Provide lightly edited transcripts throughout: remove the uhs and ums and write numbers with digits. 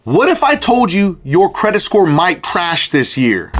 What if I told you your credit score might crash this year?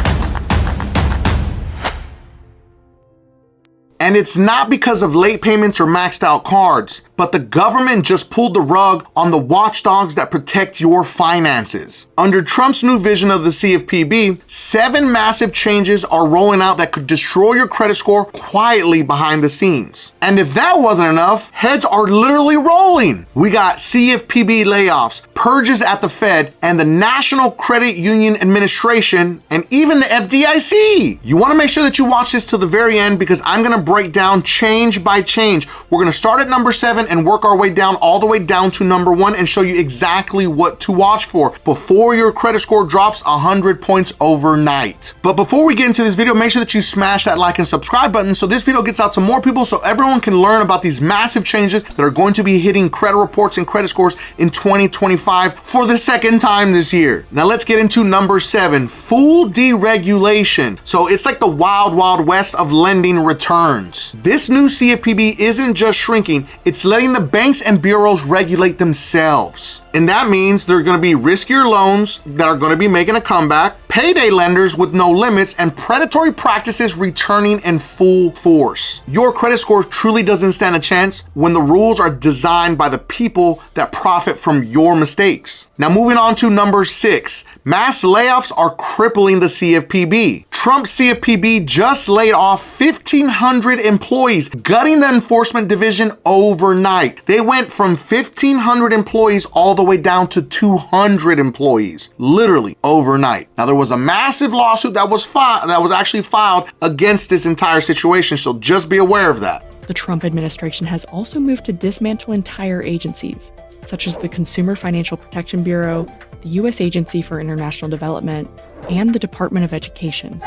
And it's not because of late payments or maxed out cards, but the government just pulled the rug on the watchdogs that protect your finances. Under Trump's new vision of the CFPB, 7 massive changes are rolling out that could destroy your credit score quietly behind the scenes. And if that wasn't enough, heads are literally rolling. We got CFPB layoffs, purges at the Fed, and the National Credit Union Administration, and even the FDIC. You want to make sure that you watch this till the very end because I'm going to break down change by change. We're going to start at number 7 and work our way down all the way down to number 1 and show you exactly what to watch for before your credit score drops 100 points overnight. But before we get into this video, make sure that you smash that like and subscribe button so this video gets out to more people so everyone can learn about these massive changes that are going to be hitting credit reports and credit scores in 2025 for the second time this year. Now let's get into number 7, full deregulation. So it's like the wild, wild west of lending returns. This new CFPB isn't just shrinking, it's letting the banks and bureaus regulate themselves. And that means there are going to be riskier loans that are going to be making a comeback, payday lenders with no limits, and predatory practices returning in full force. Your credit score truly doesn't stand a chance when the rules are designed by the people that profit from your mistakes. Now moving on to number 6, mass layoffs are crippling the CFPB. Trump's CFPB just laid off 1,500 employees, gutting the enforcement division overnight. They went from 1,500 employees all the way down to 200 employees, literally overnight. Now there was a massive lawsuit that was actually filed against this entire situation, so just be aware of that. The Trump administration has also moved to dismantle entire agencies, such as the Consumer Financial Protection Bureau, the U.S. Agency for International Development, and the Department of Education.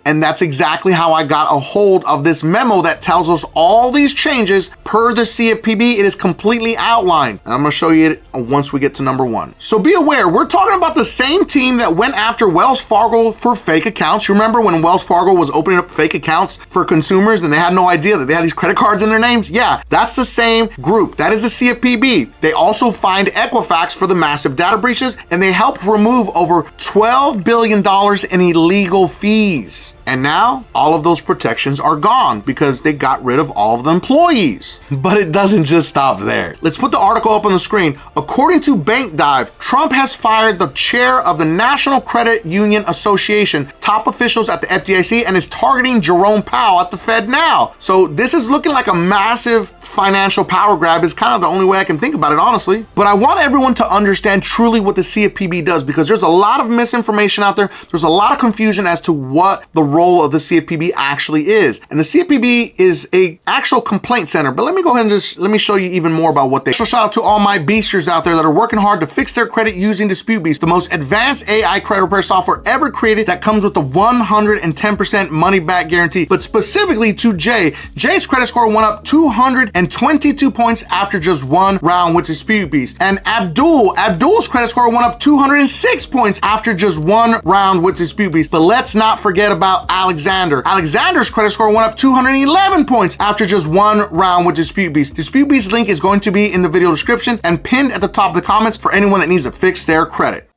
And that's exactly how I got a hold of this memo that tells us all these changes per the CFPB. It is completely outlined. And I'm going to show you it once we get to number 1. So be aware, we're talking about the same team that went after Wells Fargo for fake accounts. You remember when Wells Fargo was opening up fake accounts for consumers and they had no idea that they had these credit cards in their names? Yeah, that's the same group. That is the CFPB. They also fined Equifax for the massive data breaches, and they helped remove over $12 billion in illegal fees. And now all of those protections are gone because they got rid of all of the employees. But it doesn't just stop there. Let's put the article up on the screen. According to Bank Dive, Trump has fired the chair of the National Credit Union Association, top officials at the FDIC, and is targeting Jerome Powell at the Fed now. So this is looking like a massive financial power grab. Is kind of the only way I can think about it, honestly. But I want everyone to understand truly what the CFPB does because there's a lot of misinformation out there. There's a lot of confusion as to what the role of the CFPB actually is. And the CFPB is a actual complaint center, but let me go ahead and let me show you even more about what they. So shout out to all my beasters out there that are working hard to fix their credit using DisputeBeast, the most advanced AI credit repair software ever created that comes with the 110% money back guarantee. But specifically to Jay, Jay's credit score went up 222 points after just 1 round with DisputeBeast. And Abdul's credit score went up 206 points after just 1 round with DisputeBeast. But let's not forget about Alexander's credit score went up 211 points after just 1 round with DisputeBeast. DisputeBeast's link is going to be in the video description and pinned at the top of the comments for anyone that needs to fix their credit.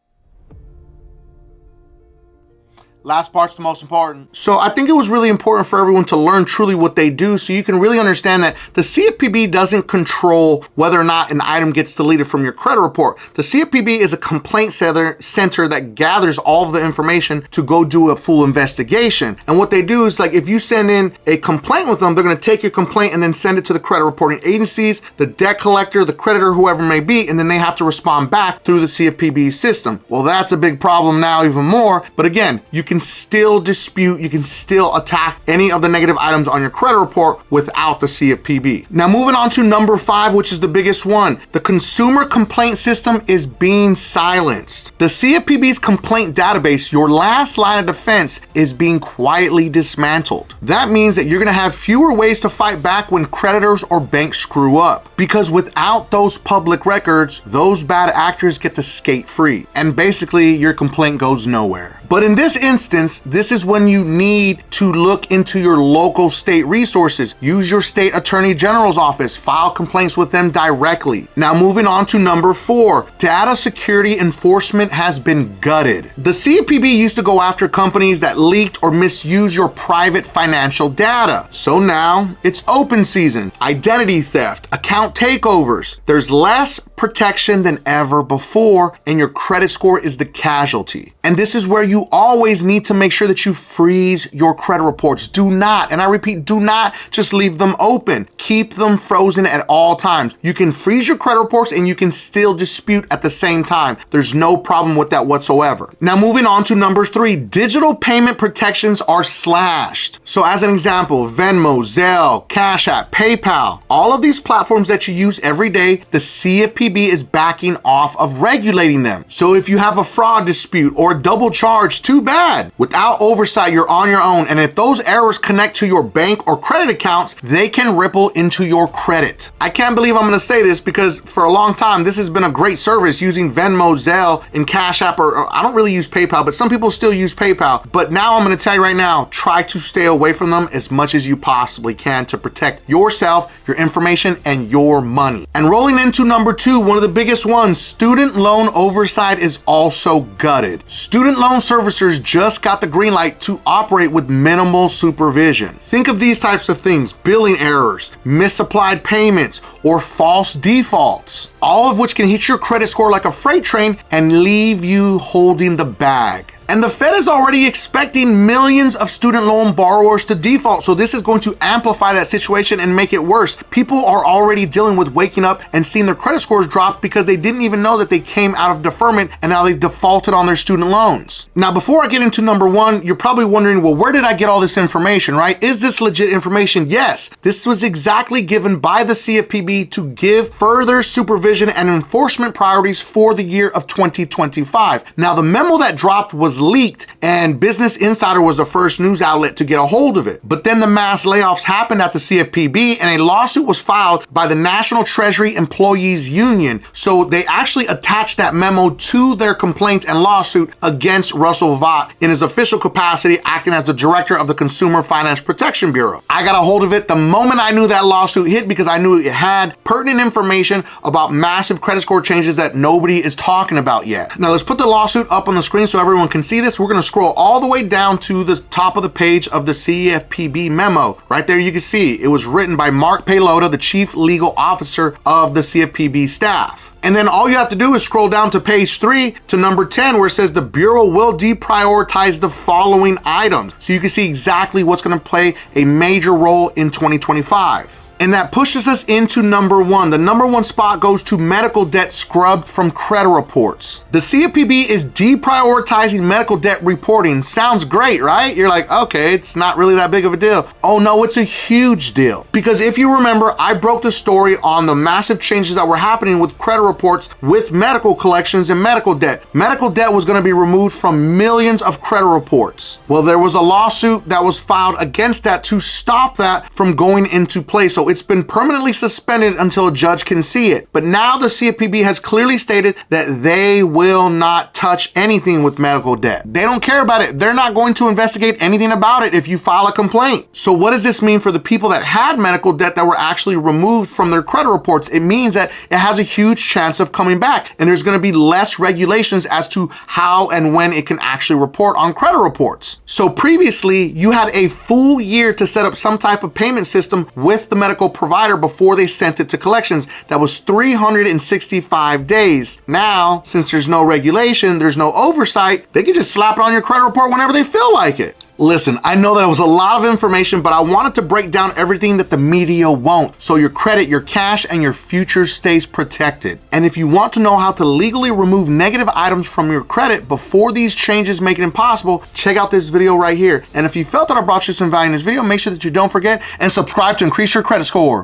Last part's the most important. So I think it was really important for everyone to learn truly what they do so you can really understand that the CFPB doesn't control whether or not an item gets deleted from your credit report. The CFPB is a complaint center that gathers all of the information to go do a full investigation. And what they do is, like, if you send in a complaint with them, they're going to take your complaint and then send it to the credit reporting agencies, the debt collector, the creditor, whoever it may be, and then they have to respond back through the CFPB system. Well, that's a big problem now even more. But again, you can still dispute, you can still attack any of the negative items on your credit report without the CFPB. Now moving on to number 5, which is the biggest one. The consumer complaint system is being silenced. The CFPB's complaint database, your last line of defense, is being quietly dismantled. That means that you're gonna have fewer ways to fight back when creditors or banks screw up. Because without those public records, those bad actors get to skate free. And basically your complaint goes nowhere. But in this instance, this is when you need to look into your local state resources. Use your state attorney general's office, file complaints with them directly. Now moving on to number 4, data security enforcement has been gutted. The CFPB used to go after companies that leaked or misused your private financial data. So now it's open season, identity theft, account takeovers. There's less protection than ever before, and your credit score is the casualty. And this is where you always need to make sure that you freeze your credit reports. Do not, and I repeat, do not just leave them open. Keep them frozen at all times. You can freeze your credit reports and you can still dispute at the same time. There's no problem with that whatsoever. Now moving on to number 3, digital payment protections are slashed. So as an example, Venmo, Zelle, Cash App, PayPal, all of these platforms that you use every day, the CFPB is backing off of regulating them. So if you have a fraud dispute or a double charge, too bad. Without oversight, you're on your own. And if those errors connect to your bank or credit accounts, they can ripple into your credit. I can't believe I'm gonna say this because for a long time, this has been a great service using Venmo, Zelle, and Cash App, or I don't really use PayPal, but some people still use PayPal. But now I'm gonna tell you right now, try to stay away from them as much as you possibly can to protect yourself, your information, and your money. And rolling into number 2, one of the biggest ones, student loan oversight is also gutted. Student loan servicers just got the green light to operate with minimal supervision. Think of these types of things: billing errors, misapplied payments, or false defaults, all of which can hit your credit score like a freight train and leave you holding the bag. And the Fed is already expecting millions of student loan borrowers to default, so this is going to amplify that situation and make it worse. People are already dealing with waking up and seeing their credit scores drop because they didn't even know that they came out of deferment and now they defaulted on their student loans. Now, before I get into number 1, you're probably wondering, well, where did I get all this information, right? Is this legit information? Yes, this was exactly given by the CFPB to give further supervision and enforcement priorities for the year of 2025. Now, the memo that dropped was leaked, and Business Insider was the first news outlet to get a hold of it. But then the mass layoffs happened at the CFPB, and a lawsuit was filed by the National Treasury Employees Union. So they actually attached that memo to their complaint and lawsuit against Russell Vought in his official capacity acting as the director of the Consumer Finance Protection Bureau. I got a hold of it the moment I knew that lawsuit hit because I knew it had pertinent information about massive credit score changes that nobody is talking about yet. Now let's put the lawsuit up on the screen so everyone can see this. We're going to scroll all the way down to the top of the page of the CFPB memo. Right there you can see it was written by Mark Paylota, the chief legal officer of the CFPB staff. And then all you have to do is scroll down to page 3 to number 10 where it says the Bureau will deprioritize the following items. So you can see exactly what's going to play a major role in 2025. And that pushes us into number 1. The number 1 spot goes to medical debt scrubbed from credit reports. The CFPB is deprioritizing medical debt reporting. Sounds great, right? You're like, okay, it's not really that big of a deal. Oh no, it's a huge deal. Because if you remember, I broke the story on the massive changes that were happening with credit reports with medical collections and medical debt. Medical debt was going to be removed from millions of credit reports. Well, there was a lawsuit that was filed against that to stop that from going into place. So it's been permanently suspended until a judge can see it. But now the CFPB has clearly stated that they will not touch anything with medical debt. They don't care about it. They're not going to investigate anything about it if you file a complaint. So what does this mean for the people that had medical debt that were actually removed from their credit reports? It means that it has a huge chance of coming back, and there's going to be less regulations as to how and when it can actually report on credit reports. So previously, you had a full year to set up some type of payment system with the medical provider before they sent it to collections. That was 365 days. Now, since there's no regulation, there's no oversight, they can just slap it on your credit report whenever they feel like it. Listen, I know that it was a lot of information, but I wanted to break down everything that the media won't, so your credit, your cash, and your future stays protected. And if you want to know how to legally remove negative items from your credit before these changes make it impossible, check out this video right here. And if you felt that I brought you some value in this video, make sure that you don't forget and subscribe to increase your credit score.